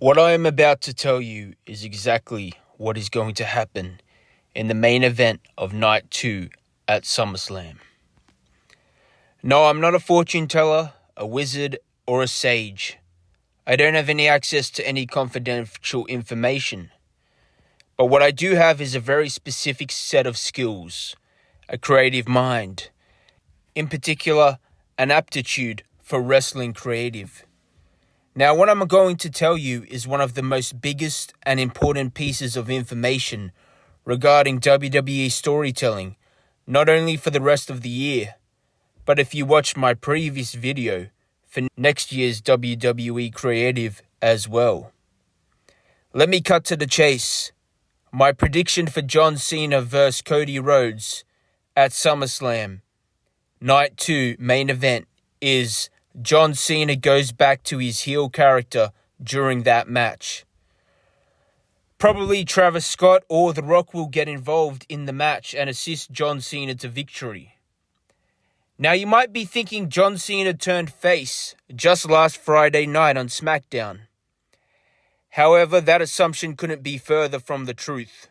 What I am about to tell you is exactly what is going to happen in the main event of Night 2 at SummerSlam. No, I'm not a fortune teller, a wizard, or a sage. I don't have any access to any confidential information. But what I do have is a very specific set of skills, a creative mind, in particular, an aptitude for wrestling creative. Now, what I'm going to tell you is one of the most biggest and important pieces of information regarding WWE storytelling, not only for the rest of the year, but if you watched my previous video, for next year's WWE creative as well. Let me cut to the chase. My prediction for John Cena vs. Cody Rhodes at SummerSlam, Night 2 main event, is John Cena goes back to his heel character during that match. Probably Travis Scott or The Rock will get involved in the match and assist John Cena to victory. Now you might be thinking John Cena turned face just last Friday night on SmackDown. However, that assumption couldn't be further from the truth.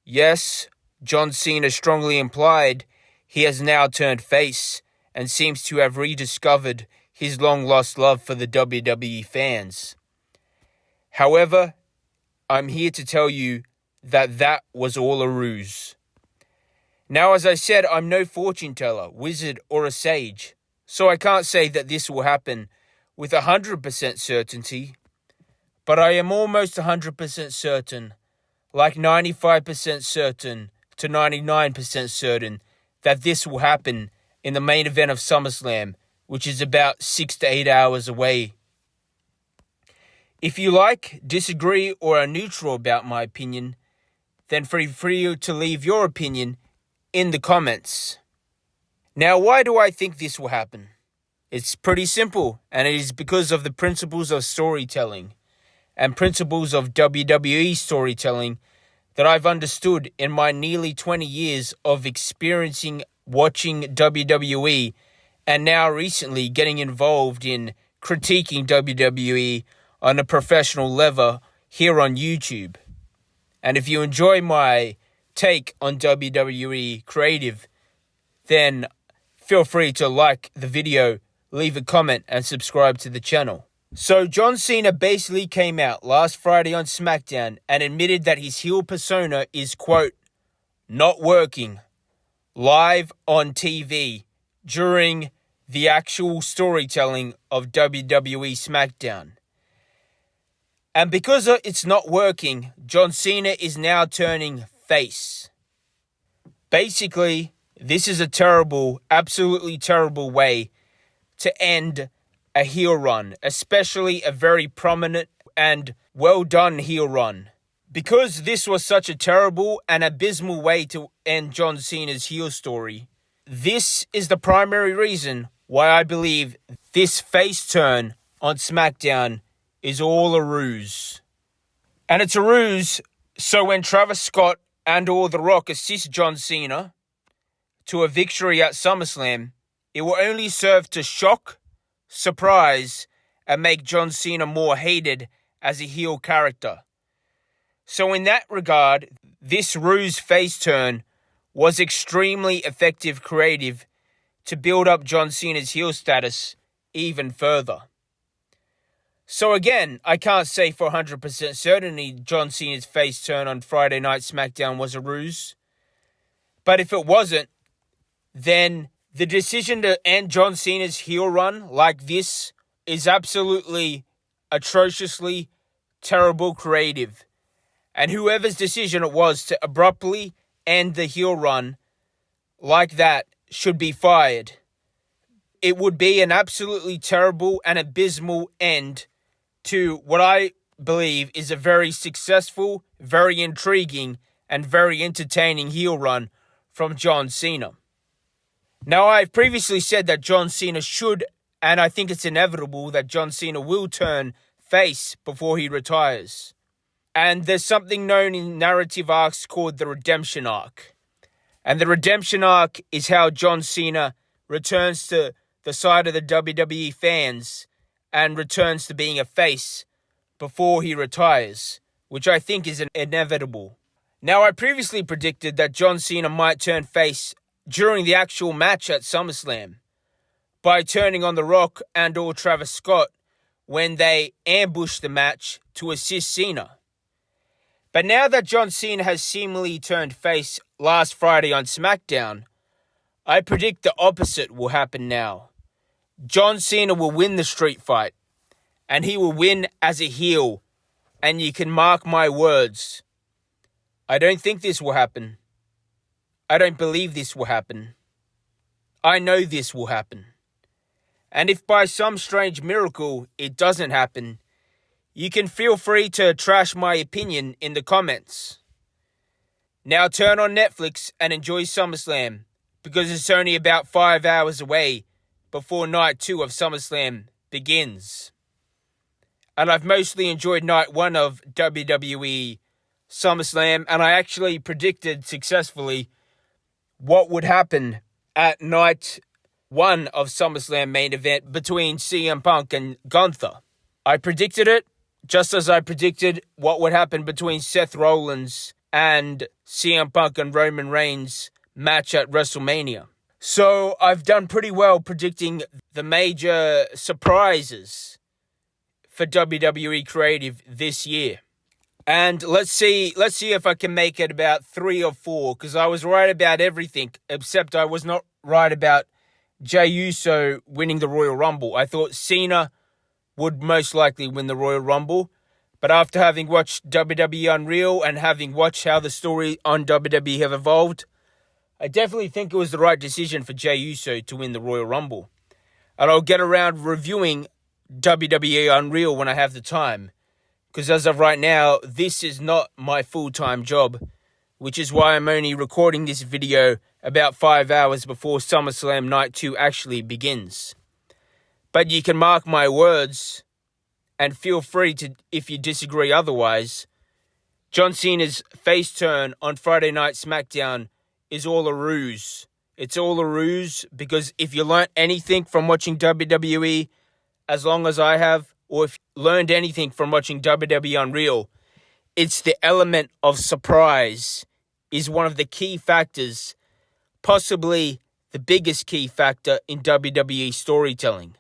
Yes, John Cena strongly implied he has now turned face and seems to have rediscovered his long-lost love for the WWE fans. However, I'm here to tell you that that was all a ruse. Now, as I said, I'm no fortune teller, wizard, or a sage, so I can't say that this will happen with 100% certainty, but I am almost 100% certain, like 95% certain to 99% certain, that this will happen in the main event of SummerSlam, which is about 6 to 8 hours away. If you like, disagree, or are neutral about my opinion, then feel free to leave your opinion in the comments. Now, why do I think this will happen? It's pretty simple, and it is because of the principles of storytelling and principles of WWE storytelling that I've understood in my nearly 20 years of experiencing watching WWE, and now recently getting involved in critiquing WWE on a professional level here on YouTube. And if you enjoy my take on WWE creative, then feel free to like the video, leave a comment, and subscribe to the channel. So John Cena basically came out last Friday on SmackDown and admitted that his heel persona is, quote, not working live on TV during the actual storytelling of WWE SmackDown. And because it's not working, John Cena is now turning face. Basically, this is a terrible, absolutely terrible way to end a heel run, especially a very prominent and well done heel run. Because this was such a terrible and abysmal way to end John Cena's heel story, this is the primary reason why I believe this face turn on SmackDown is all a ruse. And it's a ruse so when Travis Scott and or The Rock assist John Cena to a victory at SummerSlam, it will only serve to shock, surprise, and make John Cena more hated as a heel character. So in that regard, this ruse face turn was extremely effective creative to build up John Cena's heel status even further. So again, I can't say for 100% certainty John Cena's face turn on Friday Night SmackDown was a ruse. But if it wasn't, then the decision to end John Cena's heel run like this is absolutely atrociously terrible creative. And whoever's decision it was to abruptly end the heel run like that should be fired. It would be an absolutely terrible and abysmal end to what I believe is a very successful, very intriguing, and very entertaining heel run from John Cena. Now, I've previously said that John Cena should, and I think it's inevitable that John Cena will turn face before he retires. And there's something known in narrative arcs called the redemption arc. And the redemption arc is how John Cena returns to the side of the WWE fans and returns to being a face before he retires, which I think is inevitable. Now, I previously predicted that John Cena might turn face during the actual match at SummerSlam by turning on The Rock and or Travis Scott when they ambush the match to assist Cena. But now that John Cena has seemingly turned face last Friday on SmackDown, I predict the opposite will happen now. John Cena will win the street fight, and he will win as a heel, and you can mark my words. I don't think this will happen. I don't believe this will happen. I know this will happen. And if by some strange miracle it doesn't happen, you can feel free to trash my opinion in the comments. Now turn on Netflix and enjoy SummerSlam, because it's only about 5 hours away before night 2 of SummerSlam begins. And I've mostly enjoyed night 1 of WWE SummerSlam, and I actually predicted successfully what would happen at night 1 of SummerSlam main event between CM Punk and Gunther. I predicted it just as I predicted what would happen between Seth Rollins and CM Punk and Roman Reigns match at WrestleMania. So I've done pretty well predicting the major surprises for WWE Creative this year. And let's see if I can make it about 3 or 4, because I was right about everything, except I was not right about Jey Uso winning the Royal Rumble. I thought Cena would most likely win the Royal Rumble, but after having watched WWE Unreal and having watched how the story on WWE have evolved, I definitely think it was the right decision for Jey Uso to win the Royal Rumble. And I'll get around reviewing WWE Unreal when I have the time, because as of right now, this is not my full-time job, which is why I'm only recording this video about 5 hours before SummerSlam Night 2 actually begins. But you can mark my words, and feel free to, if you disagree otherwise, John Cena's face turn on Friday Night SmackDown is all a ruse. It's all a ruse, because if you learnt anything from watching WWE as long as I have, or if you learned anything from watching WWE Unreal, it's the element of surprise is one of the key factors, possibly the biggest key factor in WWE storytelling.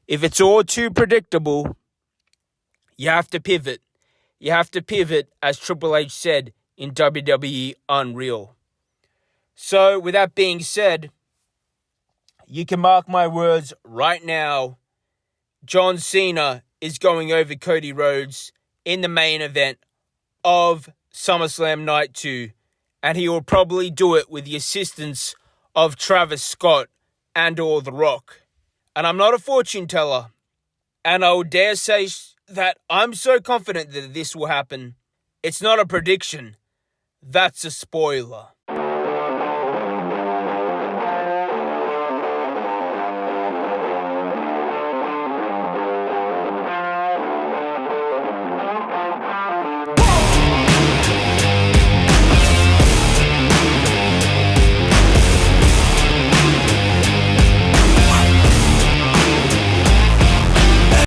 If it's all too predictable, you have to pivot. You have to pivot, as Triple H said in WWE Unreal. So, with that being said, you can mark my words right now. John Cena is going over Cody Rhodes in the main event of SummerSlam Night 2. And he will probably do it with the assistance of Travis Scott and or The Rock. And I'm not a fortune teller. And I would dare say that I'm so confident that this will happen. It's not a prediction. That's a spoiler.